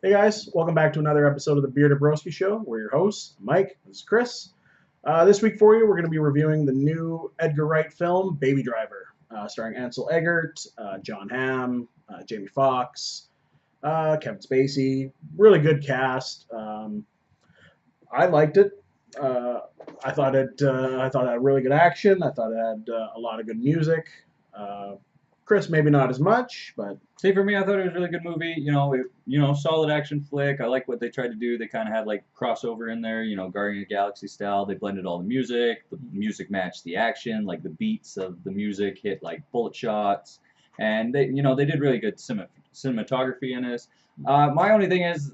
Hey guys, welcome back to another episode of the Bearded Broski Show. We're your hosts, Mike. This is Chris. This week for you, we're going to be reviewing the new Edgar Wright film, Baby Driver, starring Ansel Elgort, John Hamm, Jamie Foxx, Kevin Spacey. Really good cast. I liked it. Uh, I thought it had really good action. I thought it had a lot of good music. Uh, Chris, maybe not as much, but See, for me, I thought it was a really good movie. Solid action flick. I like what they tried to do. They kind of had like crossover in there, Guardian of the Galaxy style. They blended all the music. The music matched the action. Like the beats of the music hit like bullet shots, and they did really good cinematography in this. My only thing is,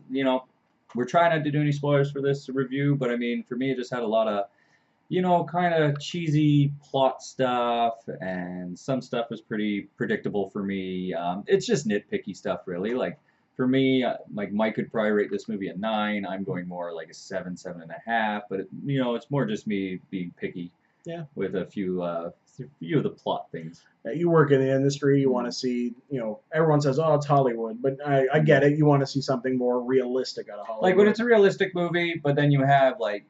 we're trying not to do any spoilers for this review, but I mean, for me, it just had a lot of kind of cheesy plot stuff, and some stuff was pretty predictable for me. It's just nitpicky stuff, really. Like for me, like Mike could probably rate this movie a 9. I'm going more like a 7, 7.5. But it's more just me being picky yeah. with a few of the plot things. You work in the industry, you want to see, everyone says, oh, it's Hollywood, but I get it. You want to see something more realistic out of Hollywood. Like when it's a realistic movie, but then you have like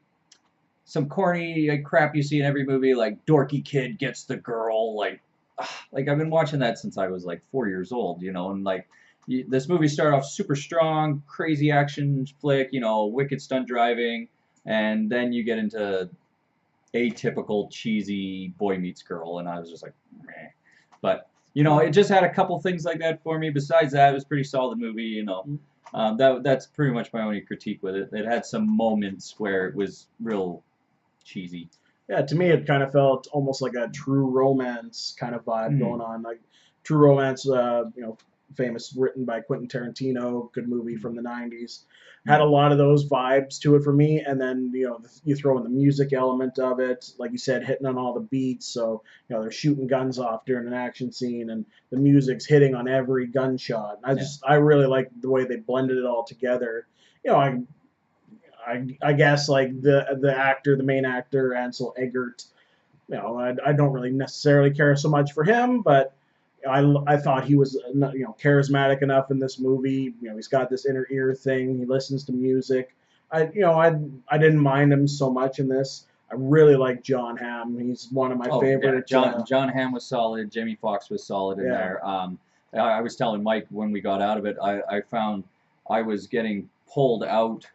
some corny crap you see in every movie, like dorky kid gets the girl, like I've been watching that since I was like 4 years old, and like this movie started off super strong, crazy action flick, wicked stunt driving, and then you get into atypical cheesy boy meets girl, and I was just like, meh. But it just had a couple things like that for me. Besides that, it was a pretty solid movie. That's pretty much my only critique with it. It had some moments where it was real cheesy. Yeah, to me, it kind of felt almost like a True Romance kind of vibe going on. Like True Romance, famous, written by Quentin Tarantino, good movie from the '90s. Had a lot of those vibes to it for me, and then you throw in the music element of it, like you said, hitting on all the beats. So they're shooting guns off during an action scene, and the music's hitting on every gunshot. I really like the way they blended it all together. I guess like the main actor, Ansel Elgort. I don't really necessarily care so much for him, but I thought he was charismatic enough in this movie. He's got this inner ear thing. He listens to music. I didn't mind him so much in this. I really like John Hamm. He's one of my favorite. Yeah. John Hamm was solid. Jamie Foxx was solid in there. I was telling Mike when we got out of it, I found I was getting pulled out,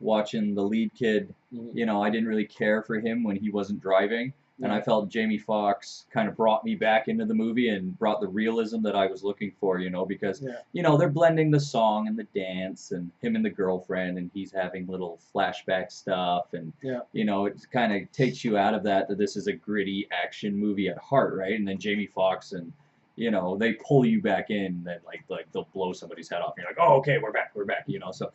watching the lead kid. I didn't really care for him when he wasn't driving. And I felt Jamie Foxx kind of brought me back into the movie and brought the realism that I was looking for, because, they're blending the song and the dance and him and the girlfriend, and he's having little flashback stuff. And, it kind of takes you out of that this is a gritty action movie at heart, right? And then Jamie Foxx and, they pull you back in, and like they'll blow somebody's head off. And you're like, oh, okay, we're back. So,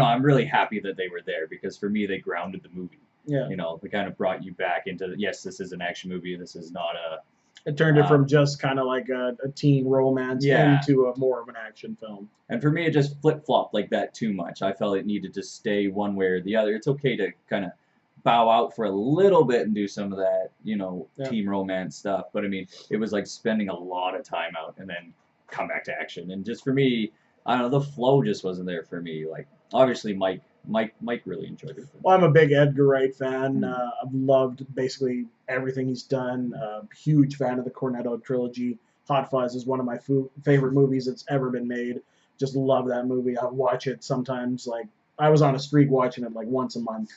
I'm really happy that they were there, because for me, they grounded the movie. Yeah. They kind of brought you back into, yes, this is an action movie. This is not a. It turned it from just kind of like a teen romance into a more of an action film. And for me, it just flip-flopped like that too much. I felt it needed to stay one way or the other. It's okay to kind of bow out for a little bit and do some of that, teen romance stuff. But I mean, it was like spending a lot of time out and then come back to action. And just for me, I don't know, the flow just wasn't there for me. Like, obviously, Mike really enjoyed it. Well, I'm a big Edgar Wright fan. I've loved basically everything he's done. Huge fan of the Cornetto trilogy. Hot Fuzz is one of my favorite movies that's ever been made. Just love that movie. I watch it sometimes. Like I was on a streak watching it like once a month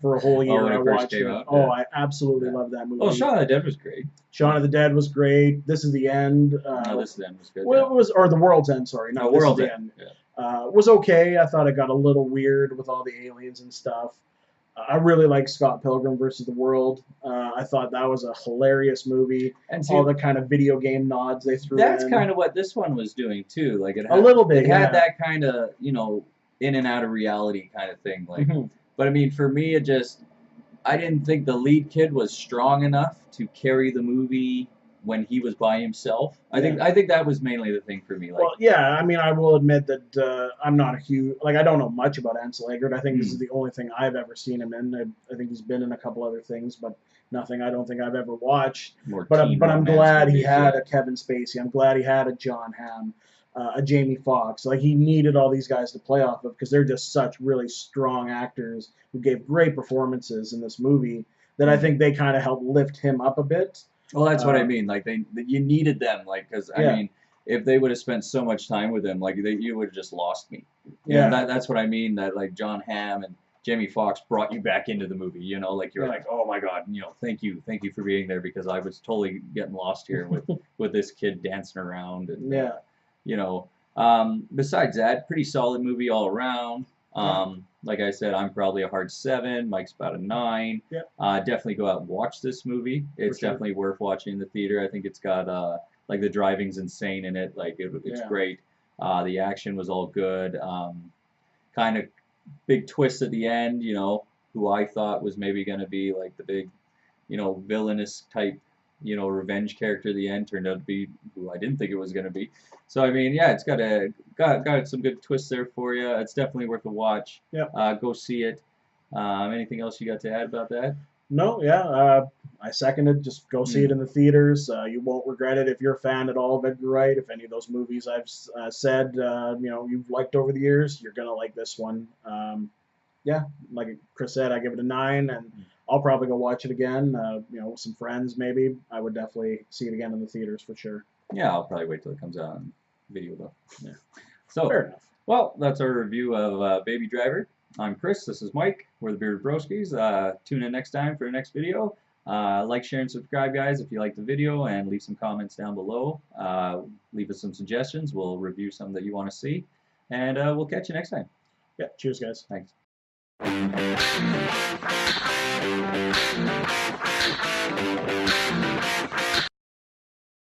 for a whole year. When I it first watched came it. out, Oh, I absolutely love that movie. Oh, Shaun of the Dead was great. Shaun of the Dead was great. This is the End. No, This is the End was good. Well, it was, or The World's End. Sorry, not This World's is the End. End. Was okay. I thought it got a little weird with all the aliens and stuff. I really like Scott Pilgrim versus the World. I thought that was a hilarious movie. And all the kind of video game nods they threw in. That's kind of what this one was doing too. Like it had, a little bit. It had that kind of in and out of reality kind of thing. Like, but I mean, for me, I didn't think the lead kid was strong enough to carry the movie when he was by himself. I think that was mainly the thing for me. Like, well, yeah, I mean, I will admit that I'm not a huge, I don't know much about Ansel Elgort. I think this is the only thing I've ever seen him in. I think he's been in a couple other things, but nothing I don't think I've ever watched. But I'm glad he had a Kevin Spacey. I'm glad he had a John Hamm. a Jamie Foxx. Like, he needed all these guys to play off of because they're just such really strong actors who gave great performances in this movie that I think they kind of helped lift him up a bit. Well, that's what I mean. Like you needed them, like because I Yeah. mean, if they would have spent so much time with him, like you would have just lost me. You Yeah. know, that's what I mean. That like John Hamm and Jamie Foxx brought you back into the movie. You know, like you're Yeah. like, oh my God, you know, thank you for being there because I was totally getting lost here with this kid dancing around and Yeah. you know. Besides that, pretty solid movie all around. Like I said, I'm probably a hard 7. Mike's about a 9. Yep. Definitely go out and watch this movie. It's sure. definitely worth watching in the theater. I think it's got like the driving's insane in it. Like it's Yeah. great. The action was all good. Kind of big twist at the end. You know, who I thought was maybe going to be like the big, you know, villainous type, you know, revenge character at the end turned out to be who I didn't think it was going to be. So I mean, yeah, it's got some good twists there for you. It's definitely worth a watch. Yep. Go see it. Anything else you got to add about that? No, yeah, I second it. Just go see it in the theaters. You won't regret it if you're a fan at all of Edgar Wright. If any of those movies I've said, you know, you've liked over the years, you're gonna like this one. Yeah, like Chris said, I give it a 9, and I'll probably go watch it again. You know, with some friends maybe. I would definitely see it again in the theaters for sure. Yeah, I'll probably wait till it comes out on video though. Yeah. So, fair enough. Well, that's our review of Baby Driver. I'm Chris. This is Mike. We're the Bearded Broskies. Tune in next time for the next video. Like, share, and subscribe, guys, if you like the video, and leave some comments down below. Leave us some suggestions. We'll review some that you want to see, and we'll catch you next time. Yeah. Cheers, guys. Thanks.